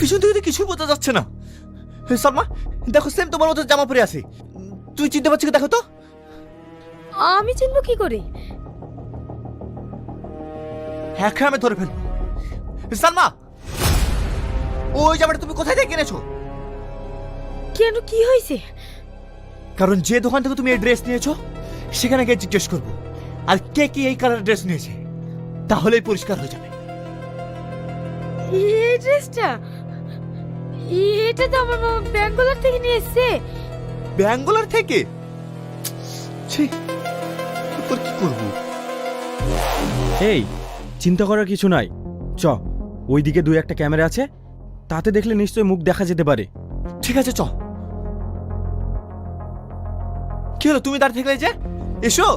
পিছন থেকে তো কিছুই বোঝা যাচ্ছে না। সালমা, দেখো সেম তোমার মতো জামা পরে আছে। তুই চিনতে পারছিস কি দেখো তো? আমি চিনবো কি করে? হ্যাঁ, আমি ধরে ফেলবো। সালমা, ওই জামাটা তুমি কোথায় থেকে কিনেছো? কেন, কি হয়েছে? কারণ যে দোকান থেকে তুমি এই ড্রেস নিয়েছো সেখানে গিয়ে জিজ্ঞেস করবো আর কে কি এই কালার ড্রেস নিয়েছে, তাহলেই পরিষ্কার হয়ে যাবে। এই ড্রেসটা, এটা তো আমার মামা ব্যাঙ্গালোর থেকে নিয়ে এসেছে। ব্যাঙ্গালোর থেকে? ছি, এরপর কি করবো? এই, চিন্তা করার কিছু নাই। চ, ওইদিকে দুই একটা ক্যামেরা আছে, তাতে দেখলে নিশ্চয়ই মুখ দেখা যেতে পারে। ঠিক আছে, চ। কি হলো, তুমি দাঁড়িয়ে থাকলে যে? এসো।